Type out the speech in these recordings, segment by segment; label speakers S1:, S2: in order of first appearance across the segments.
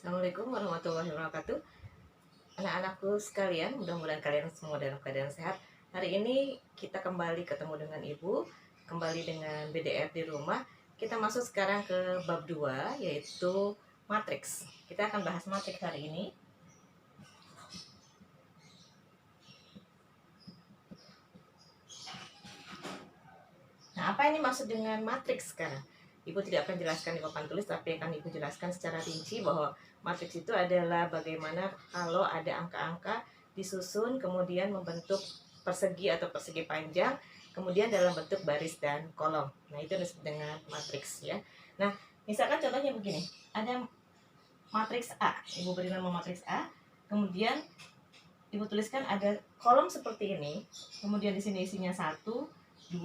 S1: Assalamualaikum warahmatullahi wabarakatuh. Anak-anakku sekalian, mudah-mudahan kalian semua dalam keadaan sehat. Hari ini kita kembali ketemu dengan Ibu, kembali dengan BDR di rumah. Kita masuk sekarang ke bab 2, yaitu matriks. Kita akan bahas matriks hari ini. Nah, apa ini maksud dengan matriks sekarang? Ibu tidak akan jelaskan di papan tulis, tapi akan Ibu jelaskan secara rinci bahwa matriks itu adalah bagaimana kalau ada angka-angka disusun kemudian membentuk persegi atau persegi panjang, kemudian dalam bentuk baris dan kolom. Nah, itu disebut dengan matriks ya. Nah, misalkan contohnya begini, ada matriks A, Ibu beri nama matriks A, kemudian Ibu tuliskan ada kolom seperti ini, kemudian di sini isinya 1, 2,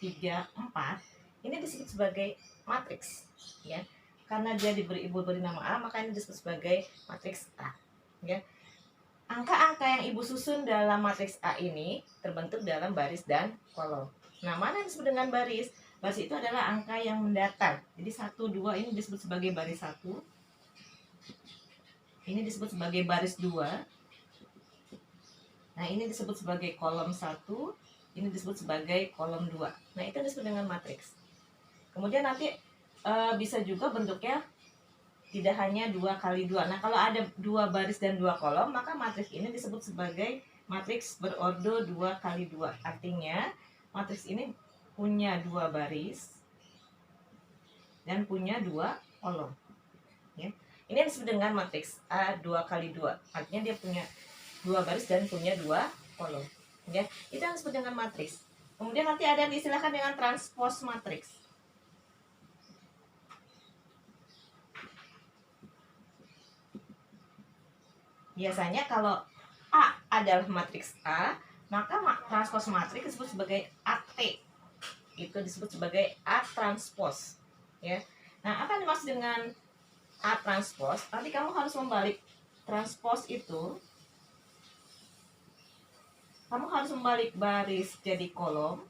S1: 3, 4. Ini disebut sebagai matriks ya. Karena dia Ibu beri nama A, maka ini disebut sebagai matriks A ya. Angka-angka yang Ibu susun dalam matriks A ini terbentuk dalam baris dan kolom. Nah, mana yang disebut dengan baris? Baris itu adalah angka yang mendatar. Jadi 1, 2 ini disebut sebagai baris 1. Ini disebut sebagai baris 2. Nah, ini disebut sebagai kolom 1. Ini disebut sebagai kolom 2. Nah, itu disebut dengan matriks. Kemudian nanti bisa juga bentuknya tidak hanya 2 kali 2. Nah, kalau ada 2 baris dan 2 kolom, maka matriks ini disebut sebagai matriks berordo 2 kali 2. Artinya, matriks ini punya 2 baris dan punya 2 kolom. Ya. Ini disebut dengan matriks A 2 kali 2. Artinya dia punya 2 baris dan punya 2 kolom. Ya. Itu yang disebut dengan matriks. Kemudian nanti ada yang diistilahkan dengan transpose matriks. Biasanya kalau A adalah matriks A, maka transpose matriks disebut sebagai AT. Itu disebut sebagai A transpose. Ya. Nah, apa yang dimaksud dengan A transpose? Nanti kamu harus membalik transpose itu. Kamu harus membalik baris jadi kolom.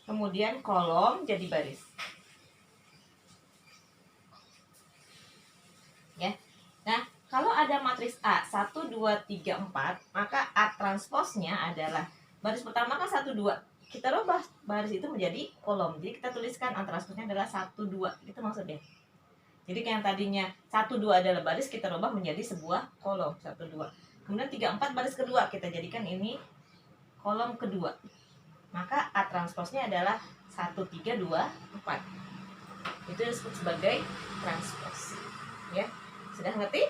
S1: Kemudian kolom jadi baris. Ya. Nah, kalau ada matriks A 1, 2, 3, 4, maka A transposnya adalah baris pertama kan 1, 2. Kita rubah baris itu menjadi kolom. Jadi kita tuliskan A transposnya adalah 1, 2. Itu maksudnya. Jadi yang tadinya 1, 2 adalah baris, kita rubah menjadi sebuah kolom 1, 2. Kemudian 3, 4 baris kedua, kita jadikan ini kolom kedua. Maka A transposnya adalah 1, 3, 2, 4. Itu disebut sebagai transpose. Ya. Sudah ngerti?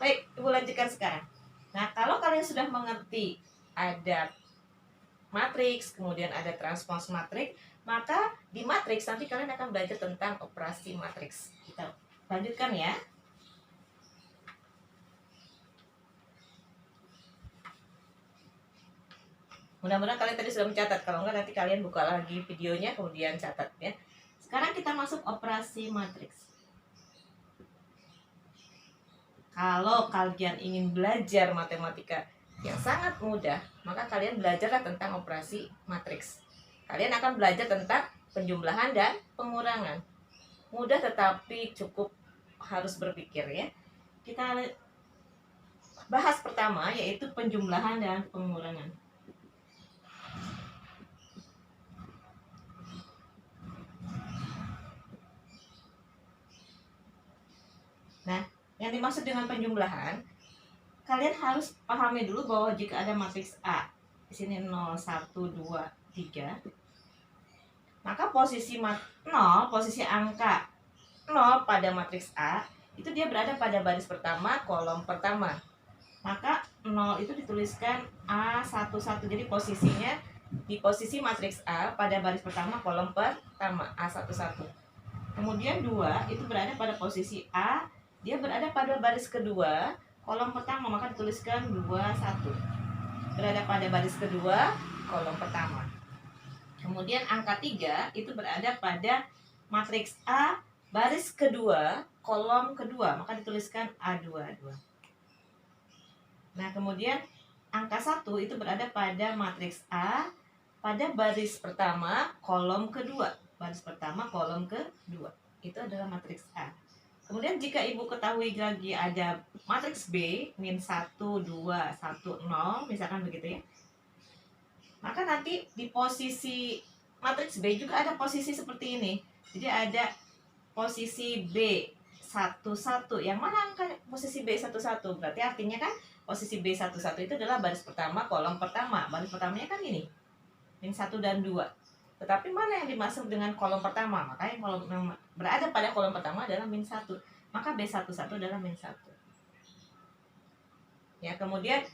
S1: Baik, Ibu lanjutkan sekarang. Nah, kalau kalian sudah mengerti ada matriks, kemudian ada transpose matriks, maka di matriks nanti kalian akan belajar tentang operasi matriks. Kita lanjutkan ya. Mudah-mudahan kalian tadi sudah mencatat. Kalau enggak nanti kalian buka lagi videonya kemudian catat ya. Sekarang kita masuk operasi matriks. Kalau kalian ingin belajar matematika yang sangat mudah, maka kalian belajarlah tentang operasi matriks. Kalian akan belajar tentang penjumlahan dan pengurangan. Mudah tetapi cukup harus berpikir ya. Kita bahas pertama yaitu penjumlahan dan pengurangan. Nah, yang dimaksud dengan penjumlahan, kalian harus pahami dulu bahwa jika ada matriks A, di sini 0, 1, 2, 3, maka posisi 0, posisi angka 0 pada matriks A, itu dia berada pada baris pertama, kolom pertama. Maka 0 itu dituliskan A11, jadi posisinya di posisi matriks A pada baris pertama, kolom pertama, A11. Kemudian 2 itu berada pada posisi A, dia berada pada baris kedua, kolom pertama, maka dituliskan 21. Berada pada baris kedua, kolom pertama. Kemudian angka 3 itu berada pada matriks A, baris kedua, kolom kedua, maka dituliskan A22. Nah, kemudian angka 1 itu berada pada matriks A, pada baris pertama, kolom kedua. Baris pertama, kolom kedua. Itu adalah matriks A. Kemudian jika ibu ketahui lagi ada matriks B min 1, 2, 1, 0, misalkan begitu ya, maka nanti di posisi matriks B juga ada posisi seperti ini. Jadi ada posisi B11, yang mana angka posisi B11? Berarti artinya kan posisi B11 itu adalah baris pertama, kolom pertama. Baris pertamanya kan ini, min 1 dan 2. Tetapi mana yang dimaksud dengan kolom pertama? Maka yang berada pada kolom pertama adalah min 1. Maka B11 adalah min 1. Ya, kemudian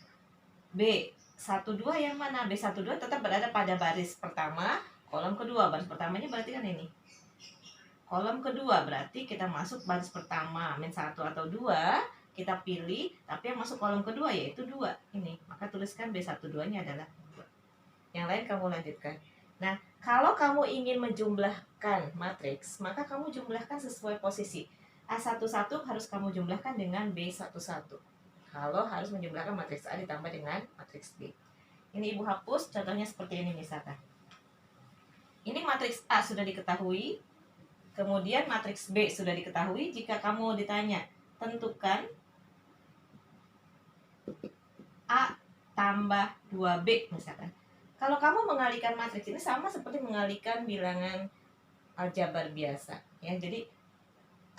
S1: B12 yang mana? B12 tetap berada pada baris pertama, kolom kedua. Baris pertamanya berarti kan ini. Kolom kedua berarti kita masuk baris pertama, min 1 atau 2, kita pilih, tapi yang masuk kolom kedua yaitu 2 ini. Maka tuliskan B12-nya adalah 2. Yang lain kamu lanjutkan. Nah, kalau kamu ingin menjumlahkan matriks, maka kamu jumlahkan sesuai posisi. A11 harus kamu jumlahkan dengan B11. Kalau harus menjumlahkan matriks A ditambah dengan matriks B. Ini ibu hapus, contohnya seperti ini misalkan. Ini matriks A sudah diketahui, kemudian matriks B sudah diketahui. Jika kamu ditanya, tentukan A tambah 2B misalkan. Kalau kamu mengalihkan matriks ini sama seperti mengalihkan bilangan aljabar biasa ya. Jadi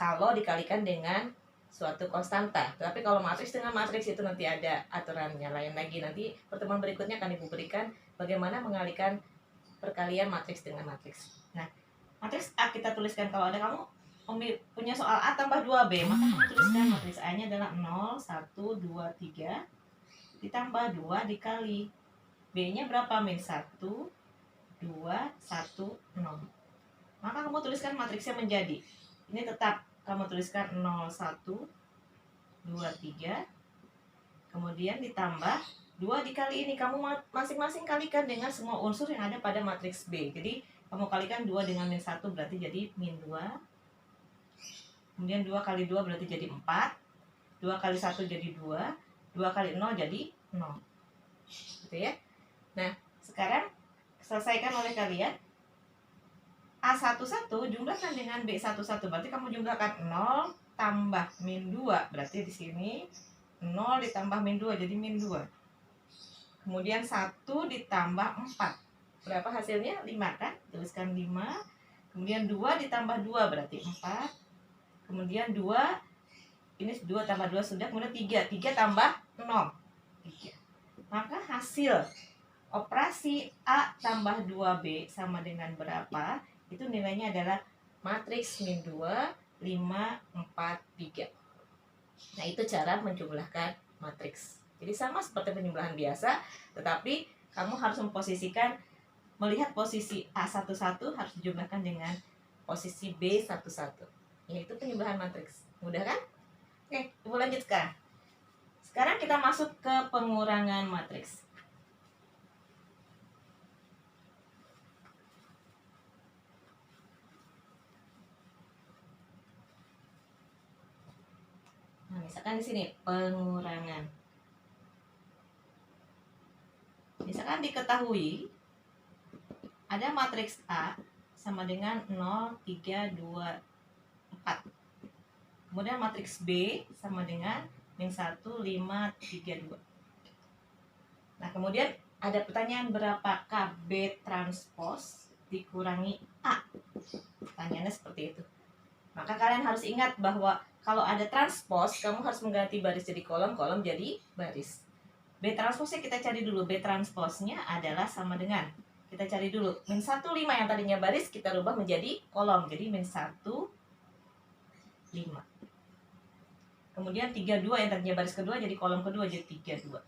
S1: kalau dikalikan dengan suatu konstanta, tapi kalau matriks dengan matriks itu nanti ada aturannya lain lagi. Nanti pertemuan berikutnya akan ibu berikan bagaimana mengalihkan perkalian matriks dengan matriks. Nah, matriks A kita tuliskan, kalau ada kamu punya soal A tambah 2B, maka kamu tuliskan matriks A-nya adalah 0, 1, 2, 3 ditambah 2 dikali B-nya berapa? Min 1, 2, 1, 0. Maka kamu tuliskan matriksnya menjadi, ini tetap kamu tuliskan 0, 1, 2, 3, kemudian ditambah 2 dikali ini. Kamu masing-masing kalikan dengan semua unsur yang ada pada matriks B. Jadi kamu kalikan 2 dengan min 1 berarti jadi min 2. Kemudian 2 kali 2 berarti jadi 4. 2 kali 1 jadi 2. 2 kali 0 jadi 0. Gitu ya. Nah, sekarang selesaikan oleh kalian. A11 jumlahkan dengan B11. Berarti kamu jumlahkan 0 tambah min 2. Berarti di sini 0 ditambah min 2 jadi min 2. Kemudian 1 ditambah 4. Berapa hasilnya? 5 kan? Tuliskan 5. Kemudian 2 ditambah 2 berarti 4. Kemudian 2, ini 2 tambah 2 sudah. Kemudian 3. 3 tambah 0. 3. Maka hasil operasi A tambah 2B sama dengan berapa? Itu nilainya adalah matriks min 2, 5, 4, 3. Nah, itu cara menjumlahkan matriks. Jadi sama seperti penjumlahan biasa, tetapi kamu harus memposisikan, melihat posisi A11 harus dijumlahkan dengan posisi B11. Yaitu penjumlahan matriks. Mudah kan? Oke, ibu lanjut sekarang. Sekarang kita masuk ke pengurangan matriks. Nah, misalkan di sini pengurangan. Misalkan diketahui ada matriks A sama dengan 0, 3, 2, 4. Kemudian matriks B sama dengan min 1, 5, 3, 2. Nah, kemudian ada pertanyaan, berapakah B transpos dikurangi A? Pertanyaannya seperti itu. Maka kalian harus ingat bahwa kalau ada transpos, kamu harus mengganti baris jadi kolom, kolom jadi baris. B transposnya kita cari dulu. B transposnya adalah sama dengan, kita cari dulu, min 1, 5 yang tadinya baris kita rubah menjadi kolom. Jadi min 1, 5. Kemudian 3, 2 yang tadinya baris kedua jadi kolom kedua, jadi 3, 2.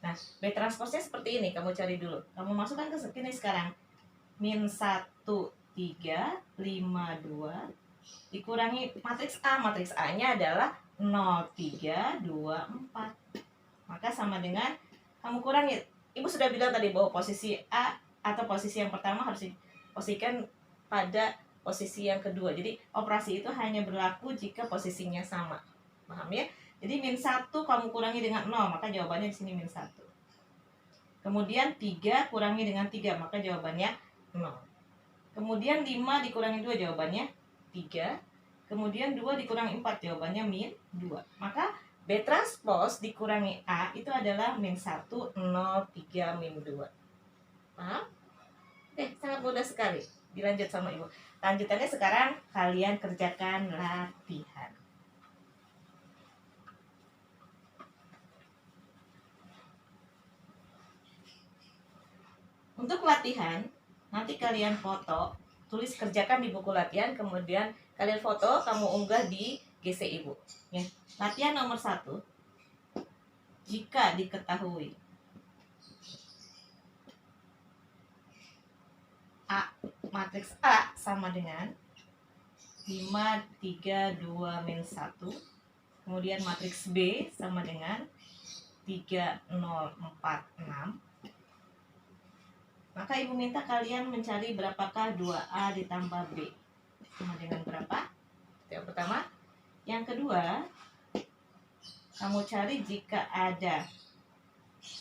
S1: Nah, B transposnya seperti ini, kamu cari dulu. Kamu masukkan ke sini sekarang. Min 1, 3, 5, 2 dikurangi matriks A. Matriks A-nya adalah 0, 3, 2, 4. Maka sama dengan, kamu kurangi. Ibu sudah bilang tadi bahwa posisi A atau posisi yang pertama harus diposisikan pada posisi yang kedua. Jadi operasi itu hanya berlaku jika posisinya sama. Paham ya? Jadi min 1 kamu kurangi dengan 0, maka jawabannya di sini min 1. Kemudian 3 kurangi dengan 3, maka jawabannya 0. Kemudian 5 dikurangi 2, jawabannya 3. Kemudian 2 dikurangi 4, jawabannya min 2. Maka B transpose dikurangi A itu adalah min 1, 0, 3, min 2. Paham? Oke, sangat mudah sekali. Dilanjut sama Ibu. Lanjutannya sekarang kalian kerjakan latihan. Untuk latihan, nanti kalian foto, tulis kerjakan di buku latihan, kemudian kalian foto, kamu unggah di GC Ibu. Ya. Latihan nomor 1. Jika diketahui A, matriks A sama dengan 5, 3, 2, min 1. Kemudian matriks B sama dengan 3, 0, 4, 6. Maka Ibu minta kalian mencari berapakah 2A ditambah B. Sama dengan berapa? Yang pertama. Yang kedua, kamu cari jika ada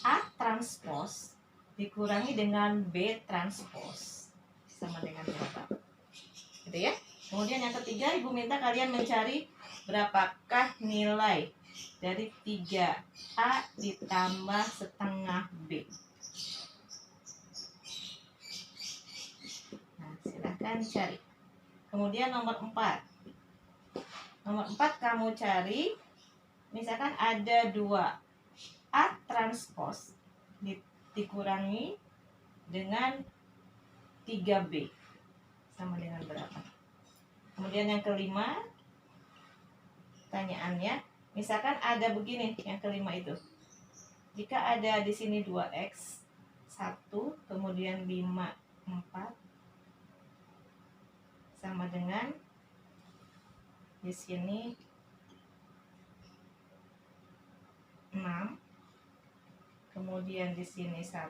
S1: A transpose dikurangi dengan B transpose. Sama dengan berapa? Gitu ya. Kemudian yang ketiga, Ibu minta kalian mencari berapakah nilai dari 3A ditambah setengah B. Silahkan cari. Kemudian nomor 4. Nomor 4 kamu cari, misalkan ada 2 A transpose dikurangi dengan 3B. Sama dengan berapa? Kemudian yang kelima, pertanyaannya, misalkan ada begini, yang kelima itu. Jika ada di sini 2X, 1, kemudian 5, 4, sama dengan di sini 6, kemudian di sini 1,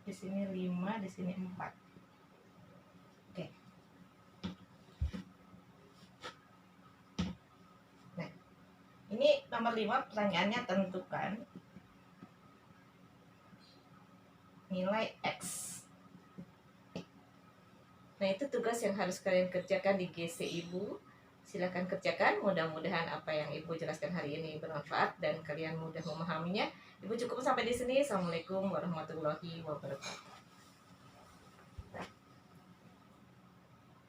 S1: di sini 5, di sini 4. Oke. Nah, ini nomor 5 pertanyaannya, tentukan nilai X. Nah, itu tugas yang harus kalian kerjakan di GC Ibu. Silakan kerjakan, mudah-mudahan apa yang Ibu jelaskan hari ini bermanfaat dan kalian mudah memahaminya. Ibu cukup sampai di sini. Assalamualaikum warahmatullahi wabarakatuh.